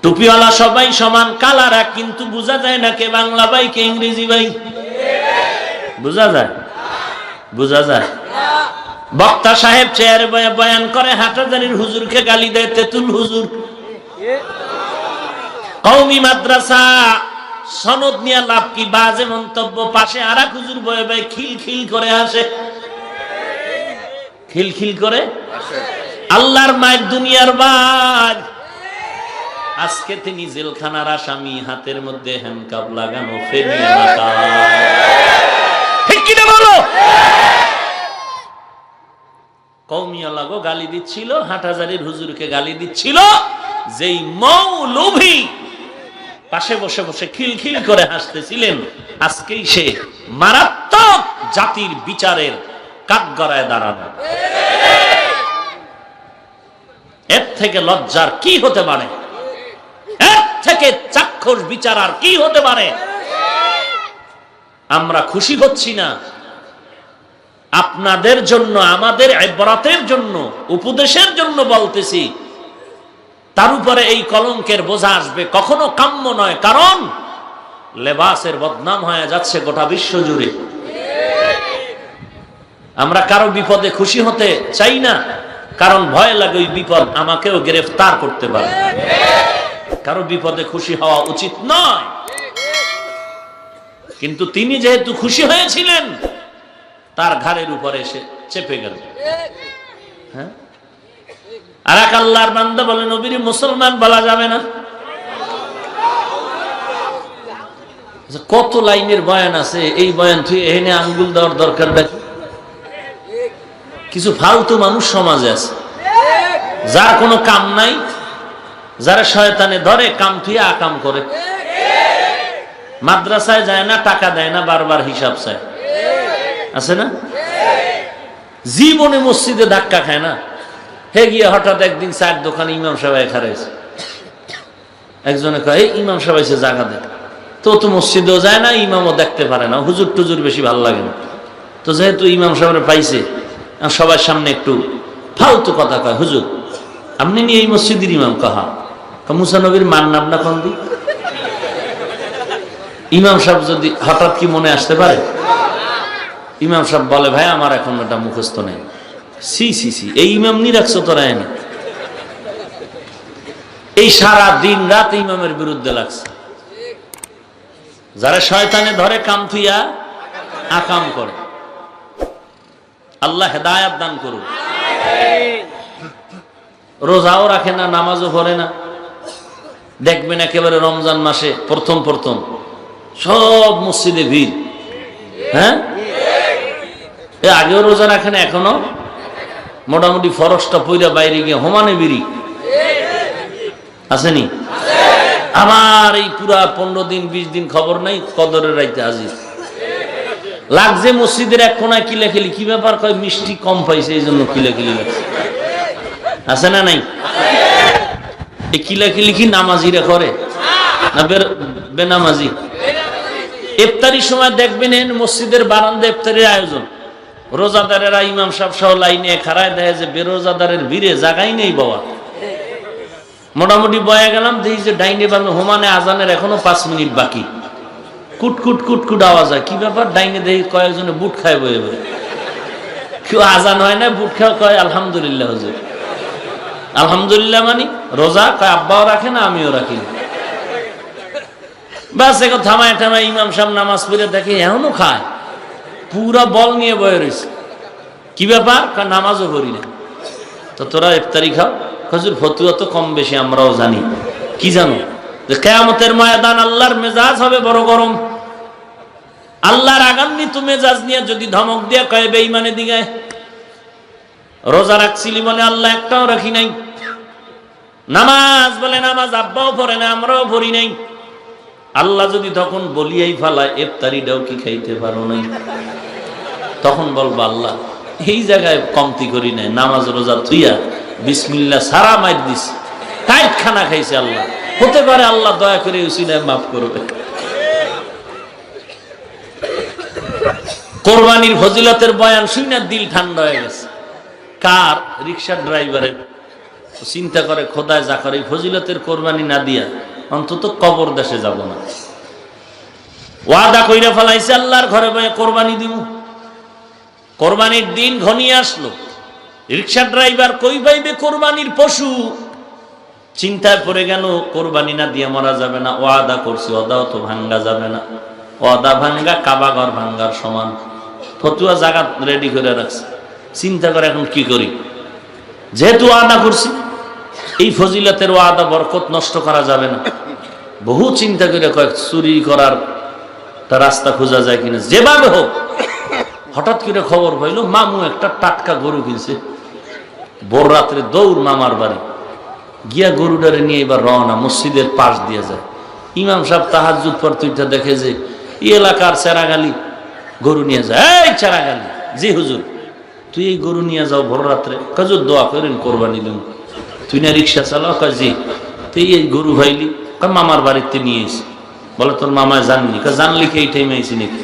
টুপিওয়ালা সবাই সমান, কালার এক, কিন্তু বোঝা যায় না কে বাংলা ভাই কে ইংরেজি ভাই। বোঝা যায়? বোঝা যায়? বক্তা সাহেব চেয়ারে বয়ান করে, হাটাজারির হুজুরকে গালি দেয় তেতুল হুজুর। কওমি মাদ্রাসা সনদ নিয়ে লাভ কি? বাজে মন্তব্য। পাশে আরেক হুজুর বয়ে বয়ে খিলখিল করে আসে, খিলখিল করে। আল্লাহর মায়ের দুনিয়ার বাদ, আজকে তিনি জেলখানার আসামি, হাতের মধ্যে হ্যান্ডকাপ লাগানো, ফেনি এলাকা। ঠিক কিনা বলো? কওমিওয়ালা গো গালি দিচ্ছিল, হাটহাজারীর হুজুরকে গালি দিচ্ছিল, যেই মৌলভী পাশে বসে বসে খিলখিল করে হাসতেছিলেন, আজকেই সে মারাত্মক জাতির বিচারের কাঠগড়ায় দাঁড়ানো। এর থেকে লজ্জার কি হতে পারে? এর থেকে চাক্ষুষ বিচার আর কি হতে পারে? আমরা খুশি হচ্ছি না, আপনাদের জন্য, আমাদের ইবরাতের জন্য, উপদেশের জন্য বলতেছি। তার উপরে এই কলঙ্কের বোঝা আসবে, কখনো কাম্য নয়। কারণ লেবাসের বদনাম হয়ে যাচ্ছে গোটা বিশ্ব জুড়ে। আমরা কারো বিপদে খুশি হতে চাই না, কারণ ভয় লাগে ওই বিপদ আমাকেও গ্রেফতার করতে পারে। কারো বিপদে খুশি হওয়া উচিত নয়, কিন্তু তিনি যেহেতু খুশি হয়েছিলেন, তার ঘাড়ের উপরে এসে চেপে গেল। হ্যাঁ, আর এক আল্লাহর বান্দা বলে নবীর মুসলমান বলা যাবে না। কত লাইনের বয়ান আছে, এই বয়ান তুই এখানে আঙ্গুল দেওয়ার দরকার দেখি। কিছু ফালতু মানুষ সমাজে আছে, যার কোনো কাম নাই, যারা শয়তানে ধরে কাম তুই আকাম করে। মাদ্রাসায় যায় না, টাকা দেয় না, বারবার হিসাব চায়, আছে না? জীবনে মসজিদে ধাক্কা খায় না। হে গিয়ে হঠাৎ একদিন চায়ের দোকানে ইমাম সাহেব খারাইছে, একজনে কয় ইমাম সাহেব এসে জায়গা দেয়। তো মসজিদেও যায় না, ইমামও দেখতে পারে না, হুজুর টুজুর বেশি ভালো লাগে না। তো যেহেতু ইমাম সাহেব পাইছে, সবার সামনে একটু ফালতু কথা কয়, হুজুর আপনি নিয়ে এই মসজিদের ইমাম? কাহা মুসা নবীর মান নাম না কন দি। ইমাম সাহেব যদি হঠাৎ কি মনে আসতে পারে? ইমাম সাহেব বলে ভাই আমার এখন এটা মুখস্থ নেই। সি সি সি, এই ইমাম নি রাখছো তোরা? এই সারা দিন রাত ইমামের বিরুদ্ধে লাগছে। যারা শয়তানে ধরে কাম থুইয়া আকাম করে, আল্লাহ হেদায়াত দান করুন। রোজাও রাখে না, নামাজও পড়ে না। দেখবেন একেবারে রমজান মাসে প্রথম প্রথম সব মসজিদে ভিড়। হ্যাঁ, আগেও রোজা রাখে না, এখনো মোটামুটি ফরসটা পইরা বাইরে গিয়ে হোমানে বিড়ি আসেনি। আমার এই পুরা 15 দিন 20 দিন খবর নাই, কদরের রাইতে হাজির লাগছে মসজিদের এক কোনায় কিলাকিলি। কি ব্যাপার? কয় মিষ্টি কম পাইছে এই জন্য কিলাকিলি লাগছে। আছে না নাই? এই কিলাকিলি কি নামাজিরা করে না বেনামাজি? ইফতারির সময় দেখবেন মসজিদের বারান্দা ইফতারির আয়োজন, রোজাদারেরা ইমাম সাহেব সহ লাইনে খাড়ায় দেয় যে বেরোজাদারের ভিড়ে জায়গাই নেই বাবা। মোটামুটি বয়ে গেলাম, দেখি যে ডাইনে বামে হোমানে আজানের এখনো 5 মিনিট বাকি। কুটকুট কুটকুট আওয়াজ হয়। কি ব্যাপার? ডাইনে দেখি কয়েকজনে বুট খায় বয়ে বয়ে। কেউ আজান হয় না, বুট খাওয়া কয় আলহামদুলিল্লাহ হুজুর। আলহামদুলিল্লাহ মানে রোজা? কয় আব্বাও রাখে না, আমিও রাখি না। বাস এখন থামায় থামায় ইমাম সাহেব নামাজ পড়ে দেখে এখনো খায়, পুরা বল নিয়ে বয়ে রয়েছে। কি ব্যাপার? নামাজও পড়ি না। তো তোরা ইফতারি খাও? হুজুর ফতুয়া তো কম বেশি আমরাও জানি। কি জানো? যে কিয়ামতের ময়দান আল্লাহর মেজাজ হবে বড় গরম। আল্লাহর আগান্বিত মেজাজ নিয়ে যদি ধমক দিয়ে কয় বেঈমানে দিগায়, রোজা রাখছিলি বলে আল্লাহ একটাও রাখি নাই, নামাজ বলে নামাজ আব্বাও পড়ে না, আমরাও পড়ি নাই, আল্লাহ যদি তখন বলিয়াই ফালায় ইফতারিটাও কি খাইতে পারো নাই, তখন বলবো আল্লাহ এই জায়গায় কমতি করি নাই, নামাজ রোজা থুইয়া বিসমিল্লাহ সারা মাইর দিস, টাইট খানা খাইছে আল্লাহ। হতে পারে আল্লাহ দয়া করে উসিলায় মাফ করবে। কোরবানির ফজিলতের বয়ান শুনে দিল ঠান্ডা হয়ে গেছে। কার? রিকশার ড্রাইভারের। চিন্তা করে খোদায় যা করে, এই ফজিলতের কোরবানি না দিয়া অন্তত কবর দেশে যাব না। ওয়াদা কইরা ফেলাইছে আল্লাহর ঘরে বয়ে কোরবানি দিব। কোরবানির দিন ঘনিয়ে আসলো, রিক্সা ড্রাইভার কই পাইবে কোরবানির পশু, চিন্তায় পড়ে গেল কোরবানি না দিয়ে মারা যাবে না। ওয়াদা করছি, ওয়াদাও তো ভাঙ্গা যাবে না, ওয়াদা ভাঙ্গা কাবা ঘর ভাঙ্গার সমান। ফতুয়া জায়গা রেডি করে রাখছে, চিন্তা করে এখন কি করি, যেহেতু ওয়াদা করছি এই ফজিলতের ওয়াদা বরকত নষ্ট করা যাবে না। বহু চিন্তা করে কয়েক চুরি করার রাস্তা খোঁজা যায় কিনা, যেভাবে হোক। হঠাৎ করে খবর পাইল মামু একটা টাটকা গরু কিনছে, ভোর রাত্রে দৌড় মামার বাড়ি গিয়া গরুটারে নিয়ে এবার রওনা, মসজিদের পাশ দিয়ে যায়। ইমাম সাহেব তাহাজ্জুদ পড়তে উঠে দেখে যে এই এলাকার চেরাগালি গরু নিয়ে যায়। এই চেরাগালি, জি হুজুর তুই এই গরু নিয়ে যাও ভোর রাত্রে? কাজুর দোয়া করেন কোরবানি দিন। তুই না রিক্সা চালাও? কাজী তুই এই গরু ভাইলি? মামার বাড়িতে নিয়ে এসি। বলে তোর মামায় জাননি? জানলি কি এই টাইমে আইসি নাকি?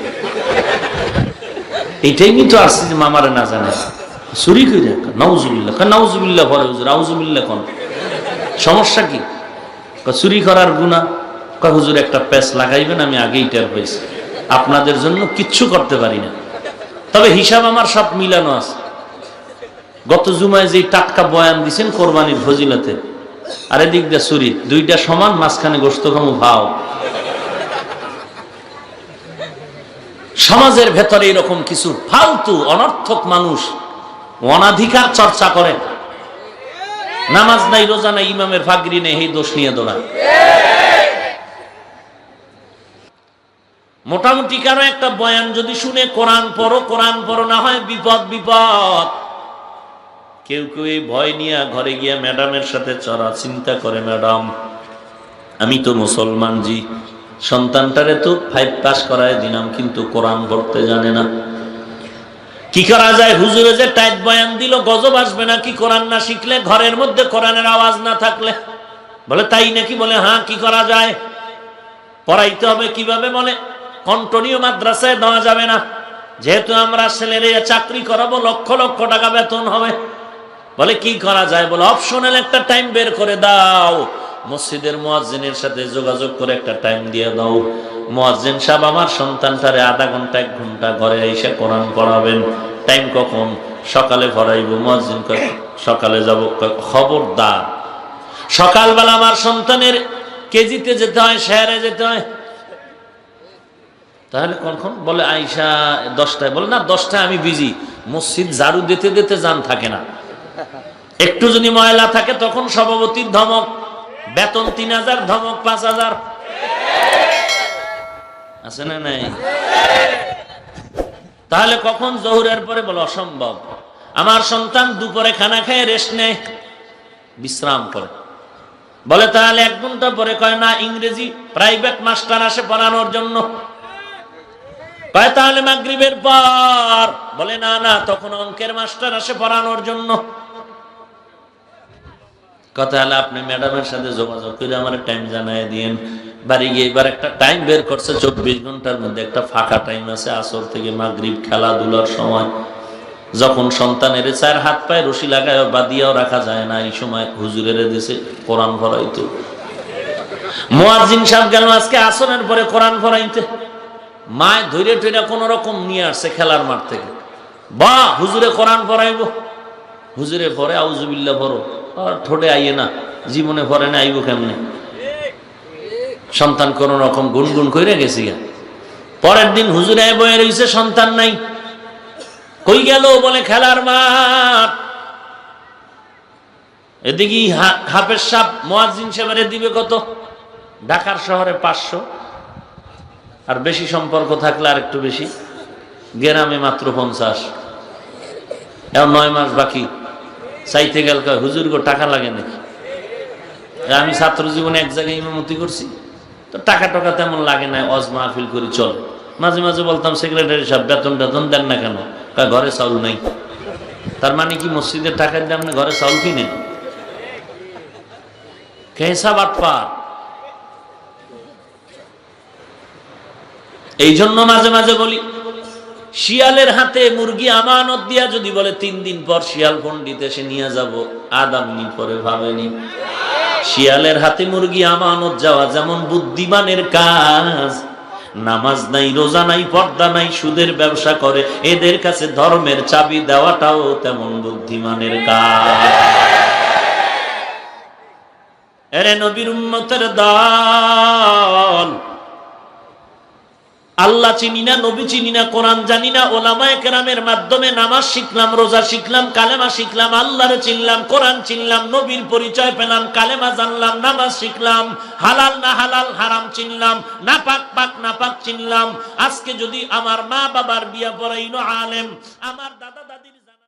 এই টাইমই তো আসছি যে মামারে না জানে। চুরি করে নাউজুবিল্লাহ, নাউজুবিল্লাহ পরে হুজুর, আউজুবিল্লাহ কোন সমস্যা কি? চুরি করার গুনাহ। হুজুর একটা প্যাচ লাগাইবেন, আমি আগেই টের পাইছি, আপনাদের জন্য কিচ্ছু করতে পারি না, তবে হিসাব আমার সব মিলানো আছে। গত জুমায় যে টাটকা বয়ান দিছেন কোরবানির ফজিলতে, আর এদিক দিয়ে চুরি, দুইটা সমান, মাঝখানে গোশত খামু ভাও। সমাজের ভেতরে এরকম কিছু ফালতু অনর্থক মানুষ অনাধিকার চর্চা করে, নামাজ নাই, রোজা নাই, ইমামের ফাগরি নেই, এই দোষ নিয়ে দৌড়ায়। মোটামুটি কারো একটা বয়ান যদি শুনে কোরআন পড়ো, কোরআন পড়ো, না হয় বিপদ বিপদ। কেউ কেউ এই ভয় নিয়ে ঘরে গিয়া ম্যাডামের সাথে চড়া চিন্তা করে, ম্যাডাম আমি তো মুসলমান, জি সন্তানটারে তো 5 পাস করায় দিলাম, কিন্তু কোরআন পড়তে জানে না, কি করা যায়? হুজুরে যে টাইট বয়ান দিল, গজব আসবে নাকি কোরআন না শিখলে, ঘরের মধ্যে কোরআনের আওয়াজ না থাকলে? বলে তাই নাকি? বলে হ্যাঁ, কি করা যায়? পড়াইতে হবে কিভাবে? বলে কন্টিনিউ মাদ্রাসায় দেওয়া যাবে না, যেহেতু আমরা ছেলেরে চাকরি করাবো, লক্ষ লক্ষ টাকা বেতন হবে। বলে কি করা যায়? বলে অপশনাল একটা টাইম বের করে দাও, মসজিদের মুয়াজ্জিনের সাথে যোগাযোগ করে একটা টাইম দিয়ে দাও, মুয়াজ্জিন সাহেব আমার সন্তানটারে আধা ঘন্টা 1 ঘন্টা ঘরে এসে কোরআন পড়াবেন। টাইম কখন? সকালে পড়াইব। মুয়াজ্জিন কয় সকালে যাব। খবরদার, সকালবেলা আমার সন্তানের কেজিতে যেতে হয়, শহরে যেতে হয়। তাহলে কখন? বলে আইসা 10টায়। বলে না, 10টায় আমি বিজি, মসজিদ ঝাড়ু দিতে দিতে জান থাকে না, একটু যদি ময়লা থাকে তখন সভাপতির ধমক, বেতন 3000, ধমক 5000। আছে না নাই? তাহলে কখন? জোহরের পরে। বলে অসম্ভব, আমার সন্তান দুপুরে খানা খেয়ে রেস্ট নেয়, বিশ্রাম করে। বলে তাহলে 1 ঘন্টা পরে? কয় না, ইংরেজি প্রাইভেট মাস্টার আসে পড়ানোর জন্য। কয় তাহলে মাগরিবের পর? বলে না না, তখন অঙ্কের মাস্টার আসে পড়ানোর জন্য। কথা হলে আপনি ম্যাডামের সাথে যোগাযোগ করে আমার টাইম জানাই দিন। বাড়ি গিয়ে এবার একটা টাইম বের করছে, 24 ঘন্টার মধ্যে একটা ফাঁকা টাইম আছে, আসর থেকে মাগরিব, খেলাধুলার সময়, যখন সন্তানের 4 হাত পায়ে রশি লাগায় বাদিয়াও রাখা যায় না, এই সময় হুজুরের দেশে কোরআন পড়াইতো। মুয়াজ্জিন সাহেব গেল আজকে আসরের পরে কোরআন পড়াইতে, মায় ধৈর্য টৈরা কোন রকম নিয়ে আসছে খেলার মাঠ থেকে। বা হুজুরে কোরআন পড়াইব, হুজুরে পড়ে আউযুবিল্লাহ পড়ো, আর ঠোঁটে আইয়ে না, জীবনে পড়ে না, আইব কেমনে? সন্তান কোন রকম গুনগুন করে গেছি। পরের দিন হুজুরে বয়ে রয়েছে, সন্তান নাই। কই গেল? বলে খেলার মাঠ। এদিকে হাফেজ সাহেব মুয়াজ্জিন সাহেবের দিবে কত? ঢাকার শহরে 500, আর বেশি সম্পর্ক থাকলে আর একটু বেশি, গ্রামে মাত্র 50। এখন 9 মাস বাকি। চাইতে গেল হুজুর গো টাকা লাগে নাকি? আমি ছাত্র জীবনে 1 জায়গায় ইমামতি করছি, তো টাকা টাকা তেমন লাগে না, ওয়াজ মাহফিল করি চল। মাঝে মাঝে বলতাম সেক্রেটারি সাহেব বেতন টেতন দেন না কেন? ঘরে চাউল নাই। তার মানে কি মসজিদের টাকার দাম না, ঘরে চাউল কিনে? কেসা বাটপা। এই জন্য মাঝে মাঝে বলি শিয়ালের হাতে মুরগি আমানত দিয়া যদি বলে 3 দিন পর শিয়াল পণ্ডিত এসে নিয়ে যাব, আধা মিনিট পরে ভাবেনি। শিয়ালের হাতে মুরগি আমানত যাওয়া যেমন বুদ্ধিমানের কাজ, নামাজ নাই, রোজা নাই, পর্দা নাই, সুদের ব্যবসা করে, এদের কাছে ধর্মের চাবি দেওয়াটাও তেমন বুদ্ধিমানের কাজ। এরে নবীর উম্মতের দল, আল্লাহ চিনি না, নবী চিনি না, কোরআন জানি না, ওলামায়ে কেরামের মাধ্যমে নামাজ শিখলাম, রোজা শিখলাম, কালেমা শিখলাম, আল্লাহরে চিনলাম, কোরআন চিনলাম, নবীর পরিচয় পেলাম, কালেমা জানলাম, নামাজ শিখলাম, হালাল না হালাল, হারাম চিনলাম, নাপাক পাক নাপাক চিনলাম। আজকে যদি আমার মা বাবার বিয়া পড়াইনো আলেম, আমার দাদা দাদির